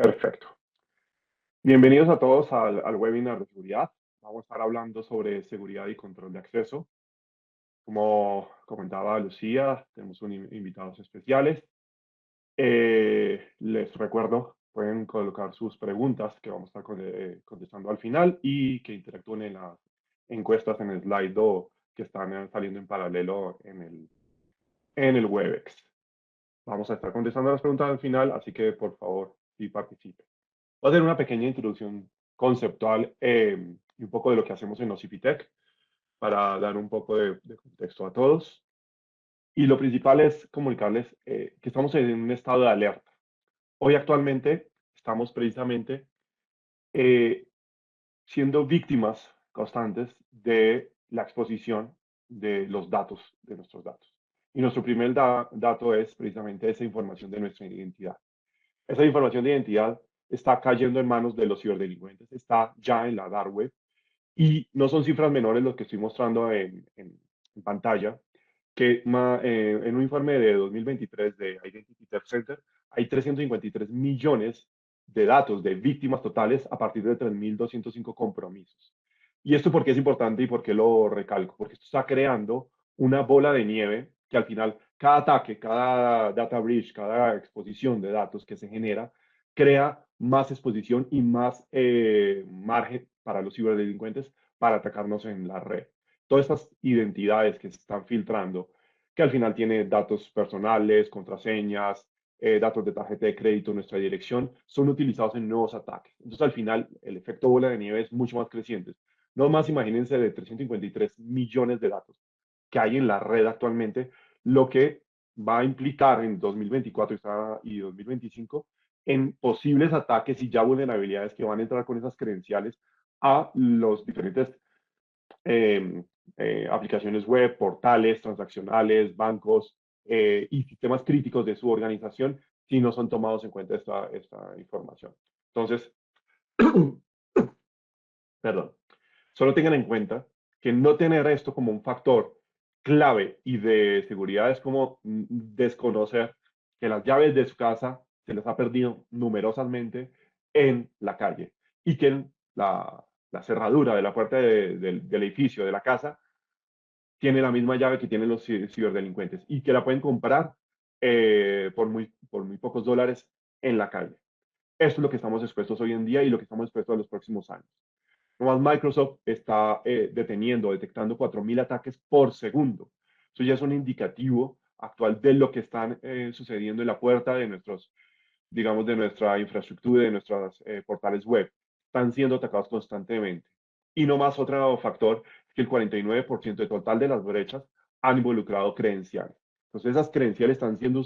Perfecto. Bienvenidos a todos al webinar de seguridad. Vamos a estar hablando sobre seguridad y control de acceso. Como comentaba Lucía, tenemos invitados especiales. Les recuerdo, pueden colocar sus preguntas que vamos a estar contestando al final y que interactúen en las encuestas en el Slido que están saliendo en paralelo en el Webex. Vamos a estar contestando las preguntas al final, así que por favor, sí participen. Voy a hacer una pequeña introducción conceptual y un poco de lo que hacemos en Ocipitec para dar un poco de contexto a todos. Y lo principal es comunicarles que estamos en un estado de alerta. Hoy actualmente estamos precisamente eh, siendo víctimas constantes de la exposición de los datos, de nuestros datos. Y nuestro primer dato es precisamente esa información de nuestra identidad. Esa información de identidad está cayendo en manos de los ciberdelincuentes, está ya en la dark web y no son cifras menores lo que estoy mostrando en pantalla, que en un informe de 2023 de Identity Theft Center hay 353 millones de datos de víctimas totales a partir de 3.205 compromisos. ¿Y esto por qué es importante y por qué lo recalco? Porque esto está creando una bola de nieve que al final cada ataque, cada data breach, cada exposición de datos que se genera, crea más exposición y más margen para los ciberdelincuentes para atacarnos en la red. Todas estas identidades que se están filtrando, que al final tiene datos personales, contraseñas, datos de tarjeta de crédito, nuestra dirección, son utilizados en nuevos ataques. Entonces, al final, el efecto bola de nieve es mucho más creciente. No más imagínense de 353 millones de datos que hay en la red actualmente, lo que va a implicar en 2024 y 2025 en posibles ataques y ya vulnerabilidades que van a entrar con esas credenciales a los diferentes eh, aplicaciones web, portales transaccionales, bancos y sistemas críticos de su organización si no son tomados en cuenta esta información. Entonces, perdón, solo tengan en cuenta que no tener esto como un factor clave y de seguridad es como desconocer que las llaves de su casa se les ha perdido numerosamente en la calle y que la cerradura de la puerta del edificio, de la casa, tiene la misma llave que tienen los ciberdelincuentes y que la pueden comprar por muy pocos dólares en la calle. Esto es lo que estamos expuestos hoy en día y lo que estamos expuestos a los próximos años. Nomás Microsoft está detectando 4.000 ataques por segundo. Eso ya es un indicativo actual de lo que están sucediendo en la puerta de nuestros, digamos, de nuestra infraestructura, de nuestros portales web. Están siendo atacados constantemente. Y no más otro factor es que el 49% del total de las brechas han involucrado credenciales. Entonces esas credenciales están siendo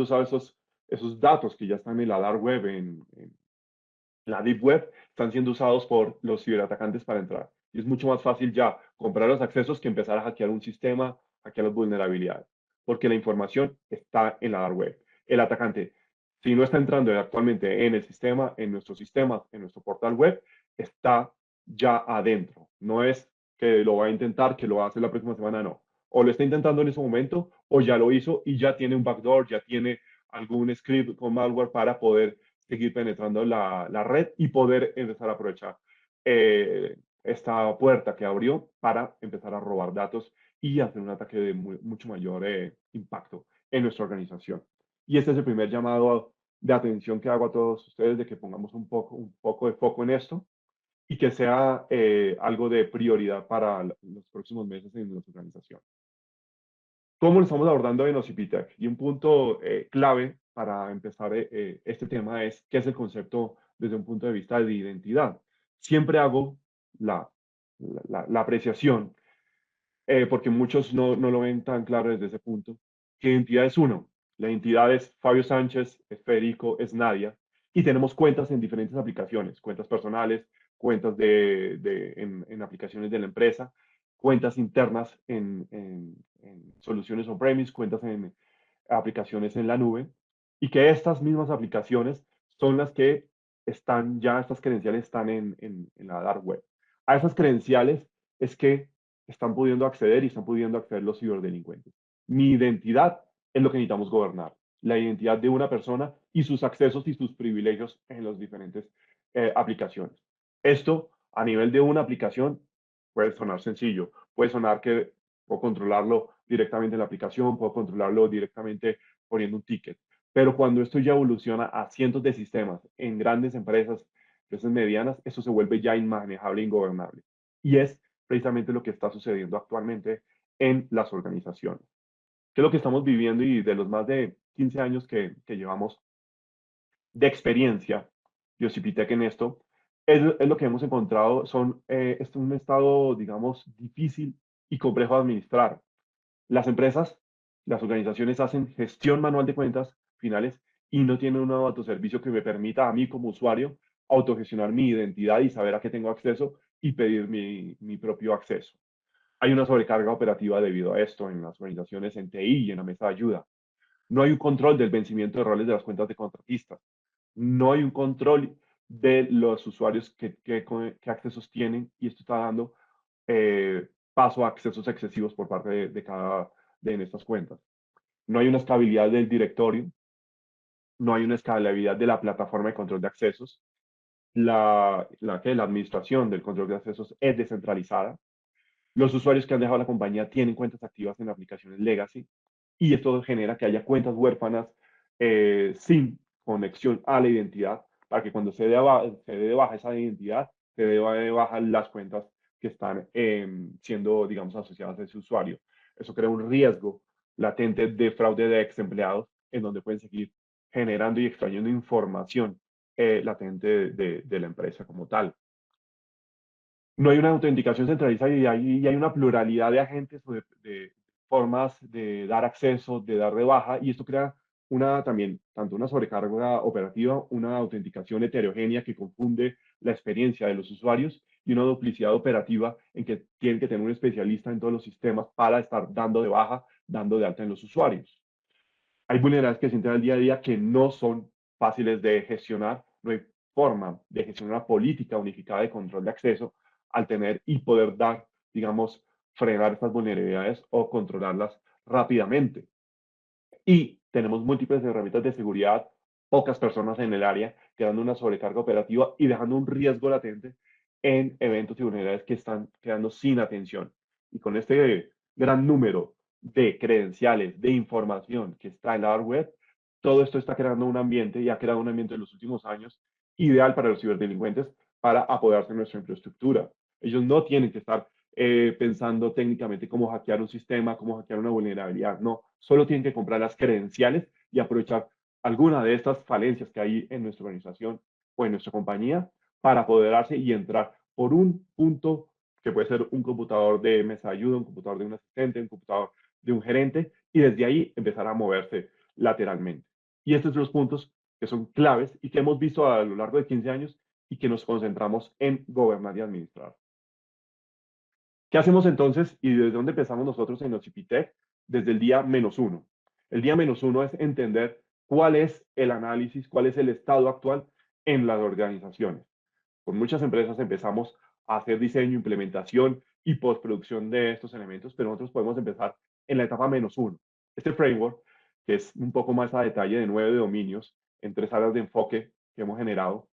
usados esos datos que ya están en la dark web, en la deep web, están siendo usados por los ciberatacantes para entrar. Y es mucho más fácil ya comprar los accesos que empezar a hackear un sistema, hackear las vulnerabilidades, porque la información está en la dark web. El atacante, si no está entrando actualmente en el sistema, en nuestro sistema, en nuestro portal web, está ya adentro. No es que lo va a intentar, que lo va a hacer la próxima semana, no. O lo está intentando en ese momento, o ya lo hizo y ya tiene un backdoor, ya tiene algún script con malware para poder seguir penetrando la red y poder empezar a aprovechar esta puerta que abrió para empezar a robar datos y hacer un ataque de mucho mayor impacto en nuestra organización. Y este es el primer llamado de atención que hago a todos ustedes de que pongamos un poco de foco en esto y que sea algo de prioridad para los próximos meses en nuestra organización. ¿Cómo lo estamos abordando en Ocipitec? Y un punto clave para empezar este tema es qué es el concepto desde un punto de vista de identidad. Siempre hago la apreciación, porque muchos no lo ven tan claro desde ese punto, que identidad es uno. La identidad es Fabio Sánchez, es Federico, es Nadia, y tenemos cuentas en diferentes aplicaciones, cuentas personales, cuentas en aplicaciones de la empresa, cuentas internas en soluciones on-premise, cuentas en aplicaciones en la nube, y que estas mismas aplicaciones son las que están ya, estas credenciales están en la dark web. A esas credenciales es que están pudiendo acceder y están pudiendo acceder los ciberdelincuentes. Mi identidad es lo que necesitamos gobernar. La identidad de una persona y sus accesos y sus privilegios en las diferentes aplicaciones. Esto a nivel de una aplicación puede sonar sencillo, puede sonar que puedo controlarlo directamente en la aplicación, puedo controlarlo directamente poniendo un ticket, pero cuando esto ya evoluciona a cientos de sistemas en grandes empresas medianas, eso se vuelve ya inmanejable e ingobernable. Y es precisamente lo que está sucediendo actualmente en las organizaciones. ¿Qué es lo que estamos viviendo y de los más de 15 años que llevamos de experiencia de Ocipitec en esto? Es lo que hemos encontrado, es un estado, digamos, difícil y complejo de administrar. Las empresas, las organizaciones hacen gestión manual de cuentas finales y no tienen un autoservicio que me permita a mí como usuario autogestionar mi identidad y saber a qué tengo acceso y pedir mi propio acceso. Hay una sobrecarga operativa debido a esto en las organizaciones en TI y en la mesa de ayuda. No hay un control del vencimiento de roles de las cuentas de contratistas. No hay un control de los usuarios que accesos tienen y esto está dando paso a accesos excesivos por parte de cada de estas cuentas. No hay una escalabilidad del directorio, no hay una escalabilidad de la plataforma de control de accesos, la administración del control de accesos es descentralizada, los usuarios que han dejado la compañía tienen cuentas activas en aplicaciones legacy y esto genera que haya cuentas huérfanas sin conexión a la identidad para que cuando se dé de baja esa identidad, se dé de baja las cuentas que están siendo, digamos, asociadas a ese usuario. Eso crea un riesgo latente de fraude de ex empleados en donde pueden seguir generando y extrayendo información latente de la empresa como tal. No hay una autenticación centralizada y hay una pluralidad de agentes o de formas de dar acceso, de dar de baja, y esto crea también, tanto una sobrecarga operativa, una autenticación heterogénea que confunde la experiencia de los usuarios y una duplicidad operativa en que tienen que tener un especialista en todos los sistemas para estar dando de baja, dando de alta en los usuarios. Hay vulnerabilidades que se sienten al día a día que no son fáciles de gestionar, no hay forma de gestionar una política unificada de control de acceso al tener y poder dar, digamos, frenar estas vulnerabilidades o controlarlas rápidamente. Y tenemos múltiples herramientas de seguridad, pocas personas en el área, creando una sobrecarga operativa y dejando un riesgo latente en eventos y vulnerabilidades que están quedando sin atención. Y con este gran número de credenciales, de información que está en la dark web, todo esto está creando un ambiente y ha creado un ambiente en los últimos años ideal para los ciberdelincuentes para apoderarse de nuestra infraestructura. Ellos no tienen que estar pensando técnicamente cómo hackear un sistema, cómo hackear una vulnerabilidad. No, solo tienen que comprar las credenciales y aprovechar alguna de estas falencias que hay en nuestra organización o en nuestra compañía para apoderarse y entrar por un punto que puede ser un computador de mesa de ayuda, un computador de un asistente, un computador de un gerente, y desde ahí empezar a moverse lateralmente. Y estos son los puntos que son claves y que hemos visto a lo largo de 15 años y que nos concentramos en gobernar y administrar. ¿Qué hacemos entonces y desde dónde empezamos nosotros en Ocipitec? Desde el día -1. El día -1 es entender cuál es el análisis, cuál es el estado actual en las organizaciones. Con muchas empresas empezamos a hacer diseño, implementación y postproducción de estos elementos, pero nosotros podemos empezar en la etapa -1. Este framework, que es un poco más a detalle de 9 dominios en 3 áreas de enfoque que hemos generado,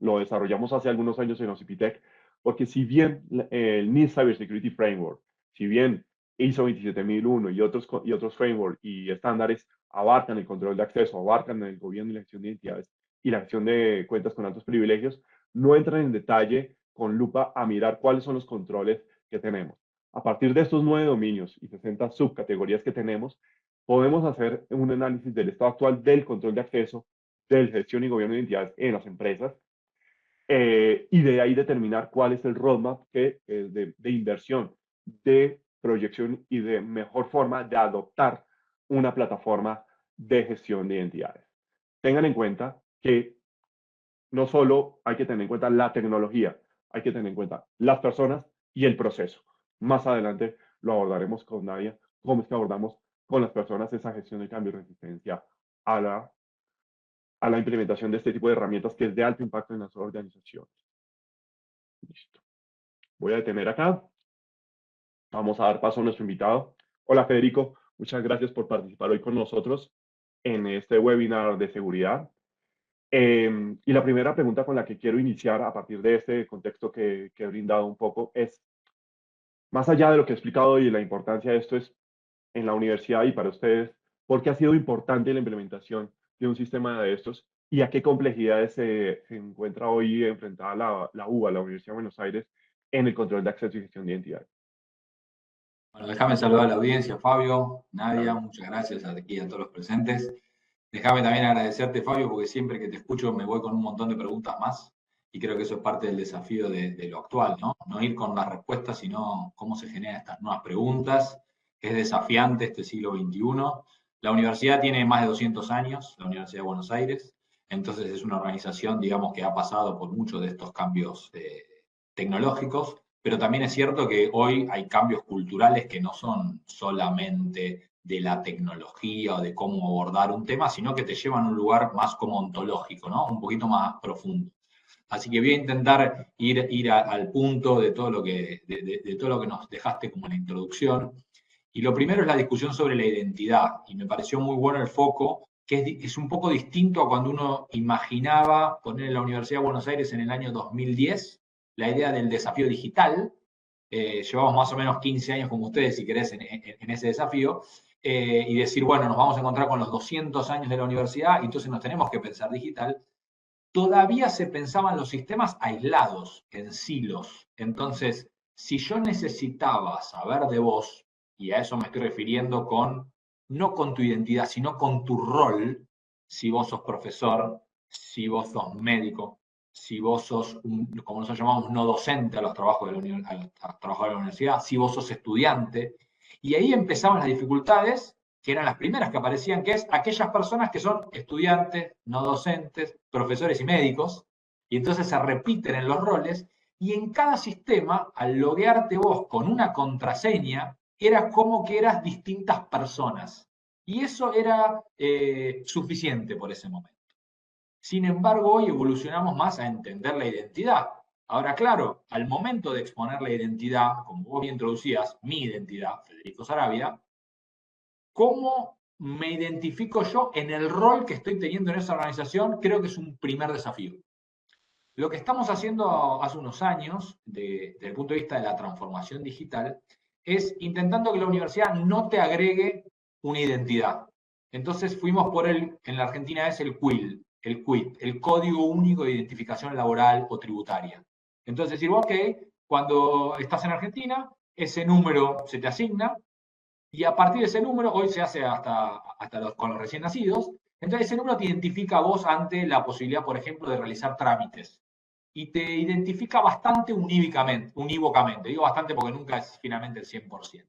lo desarrollamos hace algunos años en Ocipitec, porque si bien el NIST Cybersecurity Framework, si bien ISO 27001 y otros frameworks y estándares abarcan el control de acceso, abarcan el gobierno y la gestión de identidades y la gestión de cuentas con altos privilegios, no entran en detalle con lupa a mirar cuáles son los controles que tenemos. A partir de estos 9 dominios y 60 subcategorías que tenemos, podemos hacer un análisis del estado actual del control de acceso, de gestión y gobierno de identidades en las empresas, y de ahí determinar cuál es el roadmap de inversión, de proyección y de mejor forma de adoptar una plataforma de gestión de identidades. Tengan en cuenta que no solo hay que tener en cuenta la tecnología, hay que tener en cuenta las personas y el proceso. Más adelante lo abordaremos con Nadia, cómo es que abordamos con las personas esa gestión de cambio y resistencia a la implementación de este tipo de herramientas que es de alto impacto en las organizaciones. Listo. Voy a detener acá. Vamos a dar paso a nuestro invitado. Hola Federico, muchas gracias por participar hoy con nosotros. en este webinar de seguridad. Y la primera pregunta con la que quiero iniciar a partir de este contexto que he brindado un poco es, más allá de lo que he explicado hoy y la importancia de esto es en la universidad y para ustedes, ¿por qué ha sido importante la implementación de un sistema de estos y a qué complejidades se encuentra hoy enfrentada la UBA, la Universidad de Buenos Aires, en el control de acceso y gestión de identidad? Bueno, déjame saludar a la audiencia, Fabio, Nadia, Claro. muchas gracias aquí a todos los presentes. Déjame también agradecerte, Fabio, porque siempre que te escucho me voy con un montón de preguntas más y creo que eso es parte del desafío de lo actual, ¿no? No ir con las respuestas, sino cómo se generan estas nuevas preguntas. Es desafiante este siglo XXI. La universidad tiene más de 200 años, la Universidad de Buenos Aires, entonces es una organización, digamos, que ha pasado por muchos de estos cambios tecnológicos, pero también es cierto que hoy hay cambios culturales que no son solamente de la tecnología o de cómo abordar un tema, sino que te llevan a un lugar más como ontológico, ¿no? Un poquito más profundo. Así que voy a intentar ir al punto de todo, de todo lo que nos dejaste como la introducción. Y lo primero es la discusión sobre la identidad. Y me pareció muy bueno el foco, que es un poco distinto a cuando uno imaginaba poner en la Universidad de Buenos Aires en el año 2010 la idea del desafío digital. Llevamos más o menos 15 años, como ustedes, si querés, en ese desafío. Y decir, bueno, nos vamos a encontrar con los 200 años de la universidad, y entonces nos tenemos que pensar digital. Todavía se pensaban los sistemas aislados, en silos. Entonces, si yo necesitaba saber de vos, y a eso me estoy refiriendo con, no con tu identidad, sino con tu rol, si vos sos profesor, si vos sos médico, si vos sos, como nosotros llamamos, no docente a los trabajos a trabajos de la universidad, si vos sos estudiante, y ahí empezaban las dificultades que eran las primeras que aparecían, que es aquellas personas que son estudiantes, no docentes, profesores y médicos, y entonces se repiten en los roles, y en cada sistema, al loguearte vos con una contraseña, era como que eras distintas personas. Y eso era suficiente por ese momento. Sin embargo, hoy evolucionamos más a entender la identidad. Ahora, claro, al momento de exponer la identidad, como vos bien introducías, mi identidad, Federico Sarabia, ¿cómo me identifico yo en el rol que estoy teniendo en esa organización? Creo que es un primer desafío. Lo que estamos haciendo hace unos años, desde el punto de vista de la transformación digital, es intentando que la universidad no te agregue una identidad. Entonces fuimos por en la Argentina es el CUIL, el Código Único de Identificación Laboral o Tributaria. Entonces decir, ok, cuando estás en Argentina, ese número se te asigna, y a partir de ese número, hoy se hace con los recién nacidos, entonces ese número te identifica a vos ante la posibilidad, por ejemplo, de realizar trámites. Y te identifica bastante unívocamente. Digo bastante porque nunca es finalmente el 100%.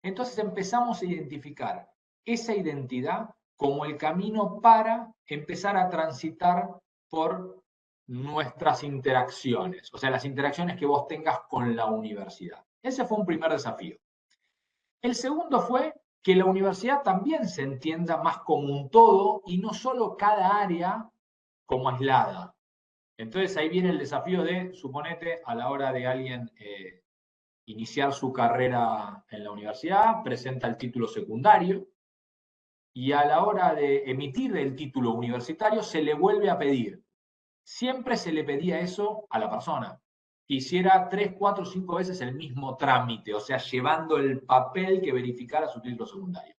Entonces empezamos a identificar esa identidad como el camino para empezar a transitar por nuestras interacciones, o sea, las interacciones que vos tengas con la universidad. Ese fue un primer desafío. El segundo fue que la universidad también se entienda más como un todo y no solo cada área como aislada. Entonces ahí viene el desafío de, suponete, a la hora de alguien iniciar su carrera en la universidad, presenta el título secundario y a la hora de emitir el título universitario se le vuelve a pedir. Siempre se le pedía eso a la persona, que hiciera 3, 4, 5 veces el mismo trámite, o sea, llevando el papel que verificara su título secundario.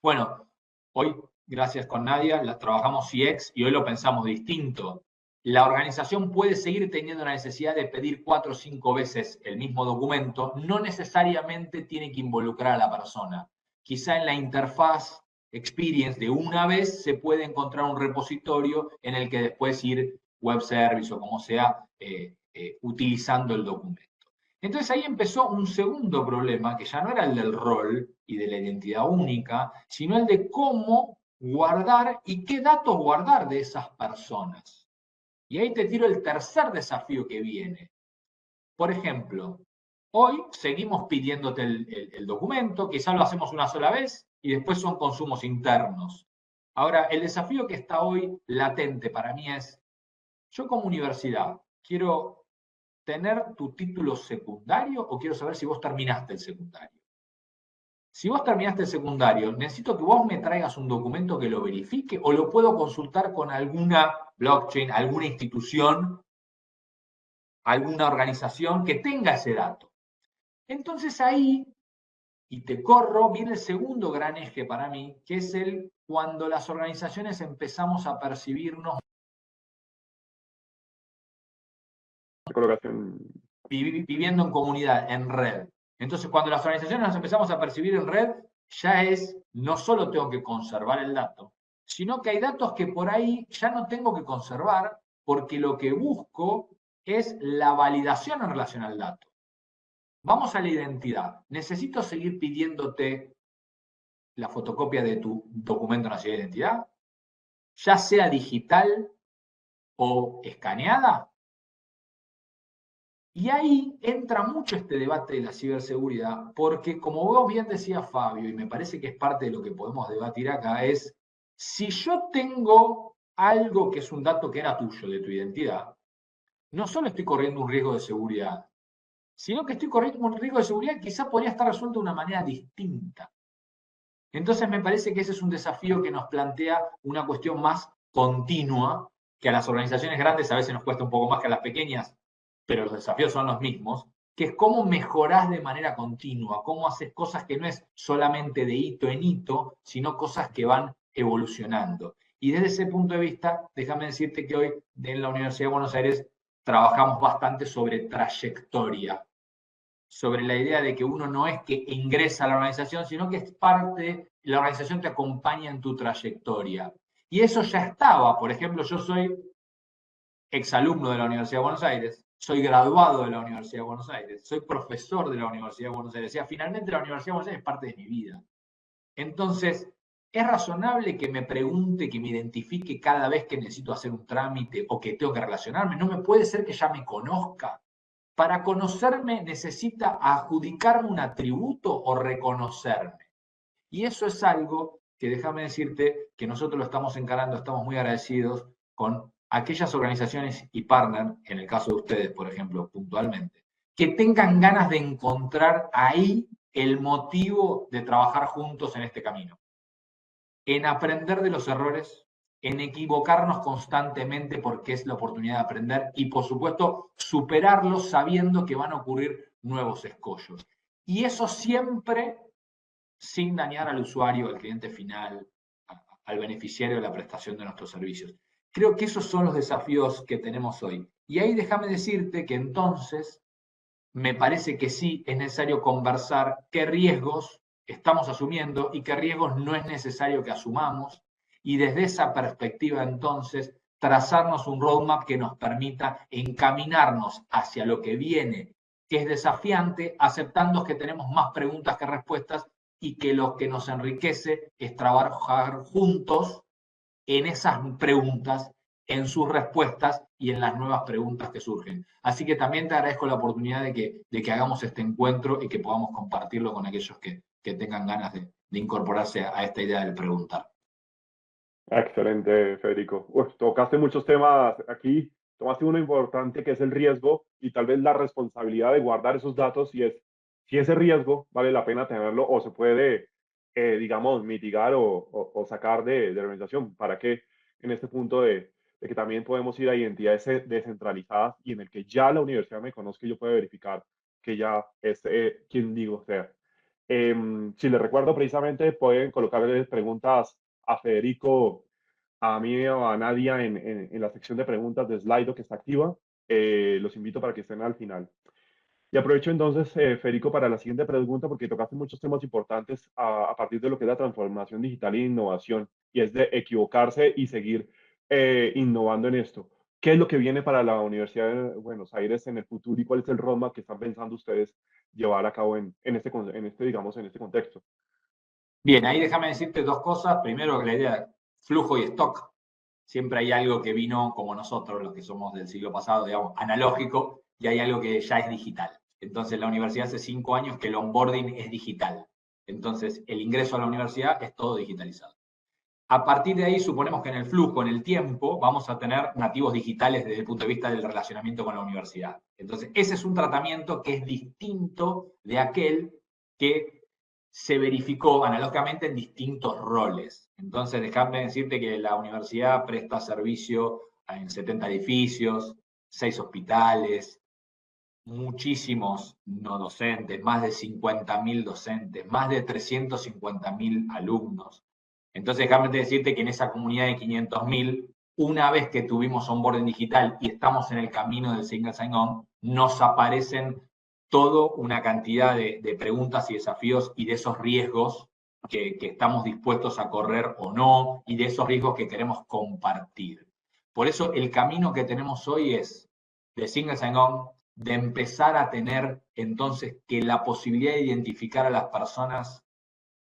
Bueno, hoy, gracias con Nadia, trabajamos CX y hoy lo pensamos distinto. La organización puede seguir teniendo la necesidad de pedir 4 o 5 veces el mismo documento, no necesariamente tiene que involucrar a la persona. Quizá en la interfaz experience de una vez se puede encontrar un repositorio en el que después ir web service o como sea, utilizando el documento. Entonces ahí empezó un segundo problema, que ya no era el del rol y de la identidad única, sino el de cómo guardar y qué datos guardar de esas personas. Y ahí te tiro el tercer desafío que viene. Por ejemplo, hoy seguimos pidiéndote el documento, quizás lo hacemos una sola vez y después son consumos internos. Ahora, el desafío que está hoy latente para mí es, yo como universidad quiero tener tu título secundario o quiero saber si vos terminaste el secundario. Si vos terminaste el secundario, necesito que vos me traigas un documento que lo verifique o lo puedo consultar con alguna blockchain, alguna institución, alguna organización que tenga ese dato. Entonces ahí, y te corro, viene el segundo gran eje para mí, que es el cuando las organizaciones empezamos a percibirnos Colocación. viviendo en comunidad, en red. Entonces, cuando las organizaciones nos empezamos a percibir en red, ya es, no solo tengo que conservar el dato, sino que hay datos que por ahí ya no tengo que conservar porque lo que busco es la validación en relación al dato. Vamos a la identidad. Necesito seguir pidiéndote la fotocopia de tu documento nacional de identidad, ya sea digital o escaneada. Y ahí entra mucho este debate de la ciberseguridad, porque como vos bien decía Fabio, y me parece que es parte de lo que podemos debatir acá, es si yo tengo algo que es un dato que era tuyo, de tu identidad, no solo estoy corriendo un riesgo de seguridad, sino que estoy corriendo un riesgo de seguridad que quizá podría estar resuelto de una manera distinta. Entonces me parece que ese es un desafío que nos plantea una cuestión más continua, que a las organizaciones grandes a veces nos cuesta un poco más que a las pequeñas, pero los desafíos son los mismos, que es cómo mejorás de manera continua, cómo haces cosas que no es solamente de hito en hito, sino cosas que van evolucionando. Y desde ese punto de vista, déjame decirte que hoy en la Universidad de Buenos Aires trabajamos bastante sobre trayectoria, sobre la idea de que uno no es que ingresa a la organización, sino que es parte, la organización te acompaña en tu trayectoria. Y eso ya estaba, por ejemplo, yo soy exalumno de la Universidad de Buenos Aires, soy graduado de la Universidad de Buenos Aires, soy profesor de la Universidad de Buenos Aires, o sea, finalmente la Universidad de Buenos Aires es parte de mi vida. Entonces, ¿es razonable que me pregunte, que me identifique cada vez que necesito hacer un trámite o que tengo que relacionarme? ¿No me puede ser que ya me conozca? Para conocerme necesita adjudicarme un atributo o reconocerme. Y eso es algo que déjame decirte que nosotros lo estamos encarando, estamos muy agradecidos con aquellas organizaciones y partners, en el caso de ustedes, por ejemplo, puntualmente, que tengan ganas de encontrar ahí el motivo de trabajar juntos en este camino, en aprender de los errores, en equivocarnos constantemente porque es la oportunidad de aprender y, por supuesto, superarlos sabiendo que van a ocurrir nuevos escollos. Y eso siempre sin dañar al usuario, al cliente final, al beneficiario de la prestación de nuestros servicios. Creo que esos son los desafíos que tenemos hoy. Y ahí déjame decirte que entonces me parece que sí es necesario conversar qué riesgos estamos asumiendo y qué riesgos no es necesario que asumamos. Y desde esa perspectiva entonces trazarnos un roadmap que nos permita encaminarnos hacia lo que viene, que es desafiante, aceptando que tenemos más preguntas que respuestas y que lo que nos enriquece es trabajar juntos en esas preguntas, en sus respuestas y en las nuevas preguntas que surgen. Así que también te agradezco la oportunidad de que hagamos este encuentro y que podamos compartirlo con aquellos que tengan ganas de incorporarse a esta idea del preguntar. Excelente, Federico. Uf, tocaste muchos temas aquí. Tomaste uno importante que es el riesgo y tal vez la responsabilidad de guardar esos datos y es si ese riesgo vale la pena tenerlo o se puede, digamos, mitigar o sacar de la organización. ¿Para qué? En este punto de que también podemos ir a identidades descentralizadas y en el que ya la universidad me conozca y yo pueda verificar que ya es quien digo sea. Si les recuerdo precisamente, pueden colocarle preguntas a Federico, a mí o a Nadia en la sección de preguntas de Slido que está activa. Los invito para que estén al final. Y aprovecho entonces, Federico, para la siguiente pregunta, porque tocaste muchos temas importantes a partir de lo que es la transformación digital e innovación, y es de equivocarse y seguir innovando en esto. ¿Qué es lo que viene para la Universidad de Buenos Aires en el futuro y cuál es el roadmap que están pensando ustedes llevar a cabo digamos, en este contexto? Bien, ahí déjame decirte dos cosas. Primero, la idea de flujo y stock. Siempre hay algo que vino como nosotros, los que somos del siglo pasado, digamos, analógico, y hay algo que ya es digital. Entonces, la universidad hace 5 años que el onboarding es digital. Entonces, el ingreso a la universidad es todo digitalizado. A partir de ahí, suponemos que en el flujo, en el tiempo, vamos a tener nativos digitales desde el punto de vista del relacionamiento con la universidad. Entonces, ese es un tratamiento que es distinto de aquel que se verificó analógicamente en distintos roles. Entonces, déjame decirte que la universidad presta servicio en 70 edificios, 6 hospitales, muchísimos no docentes, más de 50.000 docentes, más de 350.000 alumnos. Entonces, déjame decirte que en esa comunidad de 500.000, una vez que tuvimos onboarding digital y estamos en el camino del single sign-on, nos aparecen toda una cantidad de preguntas y desafíos y de esos riesgos que estamos dispuestos a correr o no, y de esos riesgos que queremos compartir. Por eso el camino que tenemos hoy es de single sign-on, de empezar a tener entonces que la posibilidad de identificar a las personas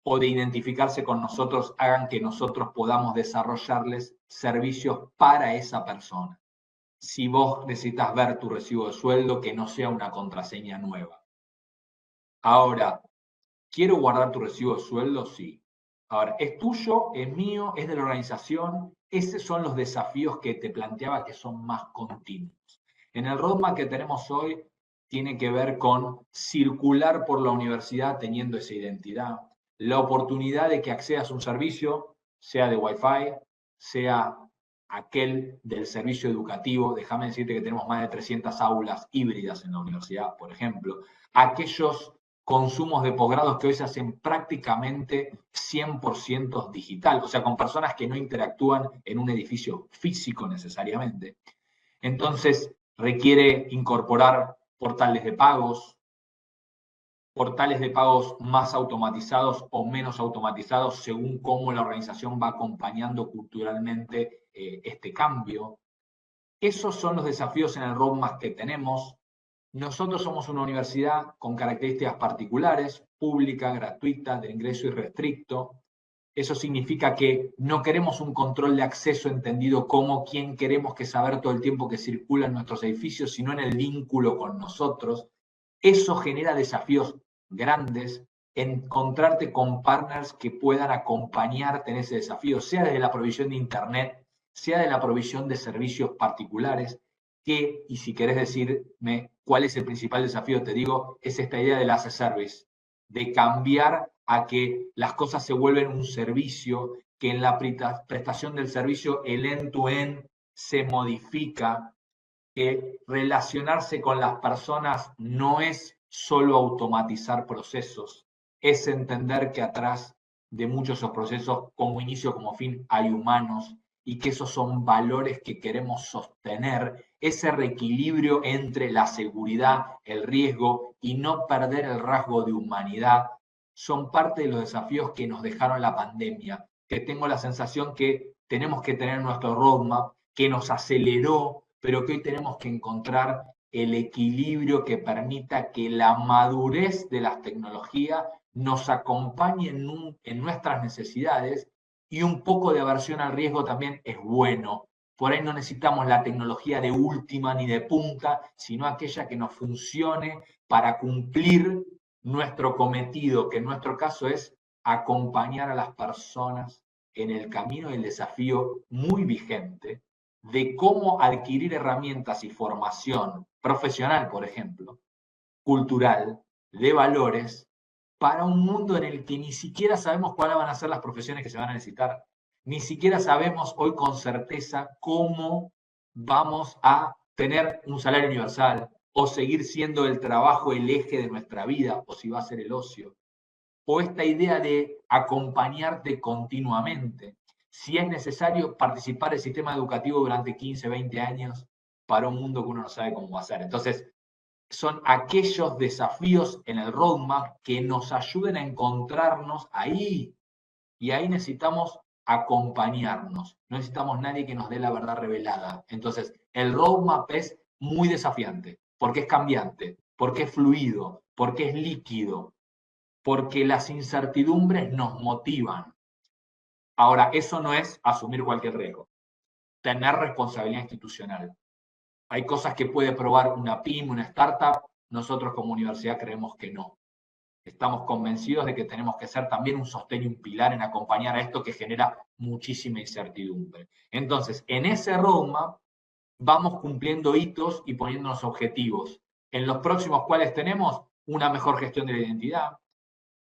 o de identificarse con nosotros hagan que nosotros podamos desarrollarles servicios para esa persona. Si vos necesitas ver tu recibo de sueldo, que no sea una contraseña nueva. Ahora, ¿quiero guardar tu recibo de sueldo? Sí. Ahora, ¿es tuyo? ¿Es mío? ¿Es de la organización? Esos son los desafíos que te planteaba, que son más continuos. En el roadmap que tenemos hoy tiene que ver con circular por la universidad teniendo esa identidad, la oportunidad de que accedas a un servicio, sea de Wi-Fi, sea aquel del servicio educativo. Déjame decirte que tenemos más de 300 aulas híbridas en la universidad, por ejemplo. Aquellos consumos de posgrados que hoy se hacen prácticamente 100% digital, o sea, con personas que no interactúan en un edificio físico necesariamente. Entonces, requiere incorporar portales de pagos más automatizados o menos automatizados según cómo la organización va acompañando culturalmente este cambio. Esos son los desafíos en el roadmap que tenemos. Nosotros somos una universidad con características particulares, pública, gratuita, de ingreso irrestricto. Eso significa que no queremos un control de acceso entendido como quién queremos que saber todo el tiempo que circula en nuestros edificios, sino en el vínculo con nosotros. Eso genera desafíos grandes, encontrarte con partners que puedan acompañarte en ese desafío, sea desde la provisión de Internet, sea de la provisión de servicios particulares, que, y si querés decirme cuál es el principal desafío, te digo, es esta idea del as a service, de cambiar a que las cosas se vuelven un servicio, que en la prestación del servicio el end-to-end se modifica, que relacionarse con las personas no es solo automatizar procesos, es entender que atrás de muchos de esos procesos, como inicio como fin, hay humanos, y que esos son valores que queremos sostener, ese reequilibrio entre la seguridad, el riesgo y no perder el rasgo de humanidad, son parte de los desafíos que nos dejaron la pandemia, que tengo la sensación que tenemos que tener nuestro roadmap, que nos aceleró, pero que hoy tenemos que encontrar el equilibrio que permita que la madurez de las tecnologías nos acompañe en nuestras necesidades, y un poco de aversión al riesgo también es bueno. Por ahí no necesitamos la tecnología de última ni de punta, sino aquella que nos funcione para cumplir nuestro cometido, que en nuestro caso es acompañar a las personas en el camino del desafío muy vigente de cómo adquirir herramientas y formación profesional, por ejemplo, cultural, de valores, para un mundo en el que ni siquiera sabemos cuáles van a ser las profesiones que se van a necesitar. Ni siquiera sabemos hoy con certeza cómo vamos a tener un salario universal, o seguir siendo el trabajo el eje de nuestra vida, o si va a ser el ocio. O esta idea de acompañarte continuamente. Si es necesario participar del sistema educativo durante 15, 20 años para un mundo que uno no sabe cómo va a ser. Entonces, son aquellos desafíos en el roadmap que nos ayuden a encontrarnos ahí. Y ahí necesitamos acompañarnos. No necesitamos nadie que nos dé la verdad revelada. Entonces, el roadmap es muy desafiante, porque es cambiante, porque es fluido, porque es líquido, porque las incertidumbres nos motivan. Ahora, eso no es asumir cualquier riesgo. Tener responsabilidad institucional. Hay cosas que puede probar una pyme, una startup. Nosotros como universidad creemos que no. Estamos convencidos de que tenemos que ser también un sostén y un pilar en acompañar a esto que genera muchísima incertidumbre. Entonces, en ese roadmap vamos cumpliendo hitos y poniéndonos objetivos, en los próximos cuales tenemos una mejor gestión de la identidad,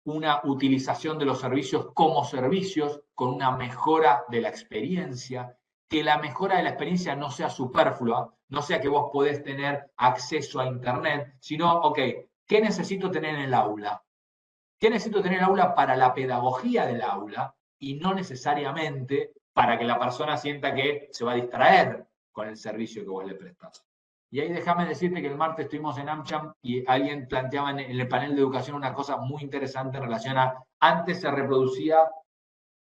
una utilización de los servicios como servicios, con una mejora de la experiencia, que la mejora de la experiencia no sea superflua, no sea que vos podés tener acceso a Internet, sino, ok, ¿qué necesito tener en el aula? ¿Qué necesito tener en el aula para la pedagogía del aula? Y no necesariamente para que la persona sienta que se va a distraer con el servicio que vos le prestás. Y ahí déjame decirte que el martes estuvimos en AmCham y alguien planteaba en el panel de educación una cosa muy interesante en relación a, antes se reproducía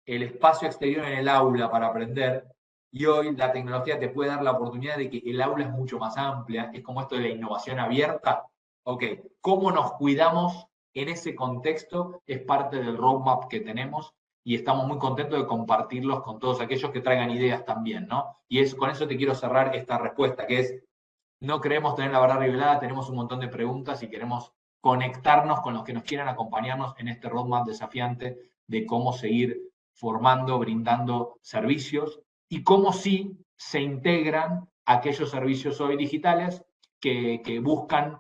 el espacio exterior en el aula para aprender, y hoy la tecnología te puede dar la oportunidad de que el aula es mucho más amplia, es como esto de la innovación abierta. Ok, ¿cómo nos cuidamos en ese contexto? Es parte del roadmap que tenemos y estamos muy contentos de compartirlos con todos aquellos que traigan ideas también, ¿no? Y es, con eso te quiero cerrar esta respuesta, que es, no creemos tener la verdad revelada, tenemos un montón de preguntas y queremos conectarnos con los que nos quieran acompañarnos en este roadmap desafiante de cómo seguir formando, brindando servicios y cómo sí se integran aquellos servicios hoy digitales que buscan,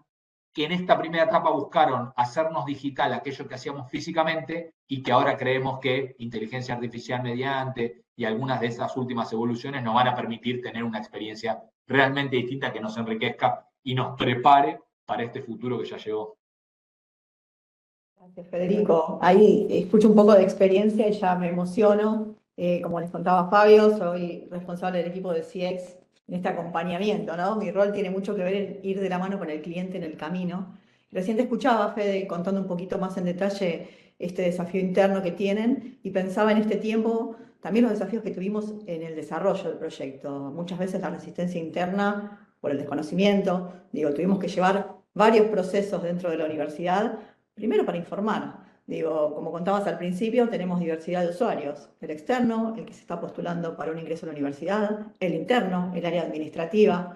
que en esta primera etapa buscaron hacernos digital aquello que hacíamos físicamente y que ahora creemos que inteligencia artificial mediante y algunas de esas últimas evoluciones nos van a permitir tener una experiencia realmente distinta que nos enriquezca y nos prepare para este futuro que ya llegó. Gracias, Federico. Ahí escucho un poco de experiencia y ya me emociono. Como les contaba Fabio, soy responsable del equipo de CX en este acompañamiento, ¿no? Mi rol tiene mucho que ver en ir de la mano con el cliente en el camino. Recién te escuchaba, Fede, contando un poquito más en detalle este desafío interno que tienen y pensaba en este tiempo también los desafíos que tuvimos en el desarrollo del proyecto. Muchas veces la resistencia interna por el desconocimiento. Digo, tuvimos que llevar varios procesos dentro de la universidad. Primero para informar, digo, como contabas al principio, tenemos diversidad de usuarios, el externo, el que se está postulando para un ingreso a la universidad, el interno, el área administrativa.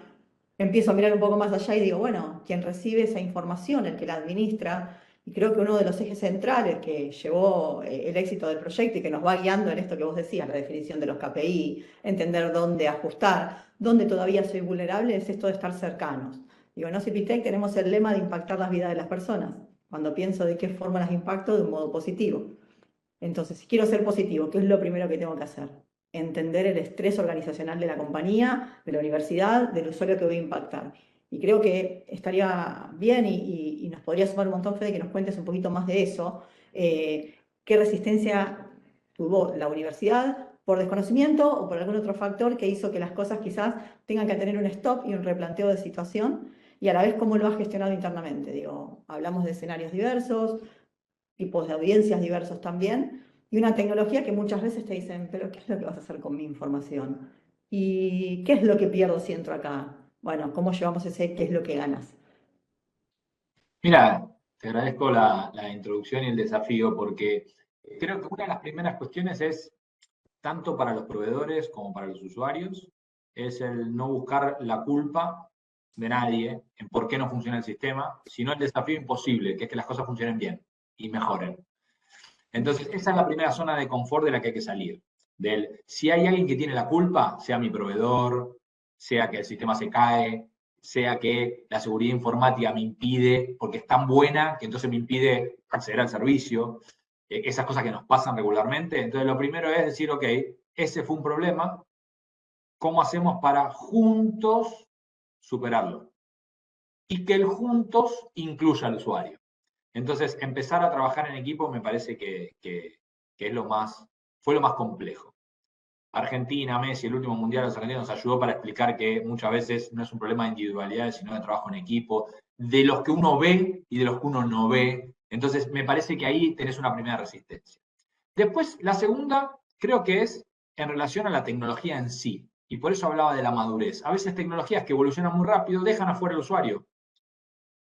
Empiezo a mirar un poco más allá y digo, bueno, quien recibe esa información, el que la administra, y creo que uno de los ejes centrales que llevó el éxito del proyecto y que nos va guiando en esto que vos decías, la definición de los KPI, entender dónde ajustar, dónde todavía soy vulnerable, es esto de estar cercanos. Digo, en OCPTech tenemos el lema de impactar las vidas de las personas. Cuando pienso de qué forma las impacto, de un modo positivo. Entonces, si quiero ser positivo, ¿qué es lo primero que tengo que hacer? Entender el estrés organizacional de la compañía, de la universidad, del usuario que voy a impactar. Y creo que estaría bien y nos podría sumar un montón, Fede, que nos cuentes un poquito más de eso. ¿Qué resistencia tuvo la universidad por desconocimiento o por algún otro factor que hizo que las cosas quizás tengan que tener un stop y un replanteo de situación? Y a la vez cómo lo has gestionado internamente. Digo, hablamos de escenarios diversos, tipos de audiencias diversos también, y una tecnología que muchas veces te dicen, pero ¿qué es lo que vas a hacer con mi información? ¿Y qué es lo que pierdo si entro acá? Bueno, ¿cómo llevamos ese qué es lo que ganas? Mira, te agradezco la introducción y el desafío porque creo que una de las primeras cuestiones es, tanto para los proveedores como para los usuarios, es el no buscar la culpa de nadie en por qué no funciona el sistema, sino el desafío imposible, que es que las cosas funcionen bien y mejoren. Entonces, esa es la primera zona de confort de la que hay que salir. Si hay alguien que tiene la culpa, sea mi proveedor, sea que el sistema se cae, sea que la seguridad informática me impide, porque es tan buena que entonces me impide acceder al servicio, esas cosas que nos pasan regularmente. Entonces, lo primero es decir, ok, ese fue un problema, ¿cómo hacemos para juntos superarlo? Y que el juntos incluya al usuario. Entonces, empezar a trabajar en equipo me parece que es fue lo más complejo. Argentina, Messi, el último mundial de los argentinos nos ayudó para explicar que muchas veces no es un problema de individualidades, sino de trabajo en equipo, de los que uno ve y de los que uno no ve. Entonces, me parece que ahí tenés una primera resistencia. Después, la segunda, creo que es en relación a la tecnología en sí. Y por eso hablaba de la madurez. A veces tecnologías que evolucionan muy rápido dejan afuera al usuario.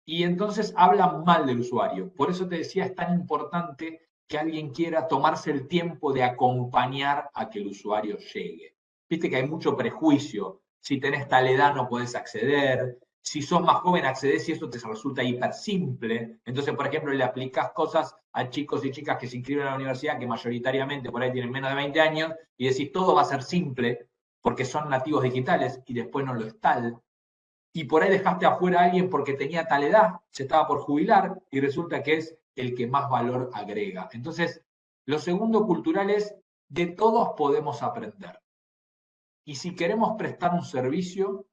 Y entonces hablan mal del usuario. Por eso te decía, es tan importante que alguien quiera tomarse el tiempo de acompañar a que el usuario llegue. Viste que hay mucho prejuicio. Si tenés tal edad no podés acceder. Si sos más joven accedés y eso te resulta hiper simple. Entonces, por ejemplo, le aplicás cosas a chicos y chicas que se inscriben a la universidad que mayoritariamente por ahí tienen menos de 20 años y decís todo va a ser simple porque son nativos digitales y después no lo es tal. Y por ahí dejaste afuera a alguien porque tenía tal edad, se estaba por jubilar y resulta que es el que más valor agrega. Entonces, lo segundo cultural es, de todos podemos aprender. Y si queremos prestar un servicio,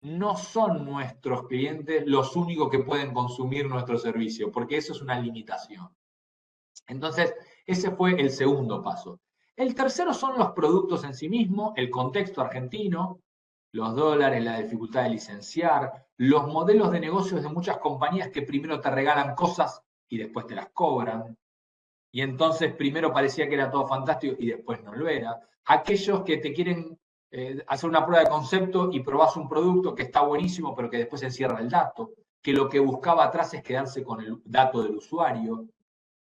no son nuestros clientes los únicos que pueden consumir nuestro servicio, porque eso es una limitación. Entonces, ese fue el segundo paso. El tercero son los productos en sí mismos, el contexto argentino, los dólares, la dificultad de licenciar, los modelos de negocios de muchas compañías que primero te regalan cosas y después te las cobran. Y entonces primero parecía que era todo fantástico y después no lo era. Aquellos que te quieren hacer una prueba de concepto y probás un producto que está buenísimo, pero que después encierra el dato, que lo que buscaba atrás es quedarse con el dato del usuario.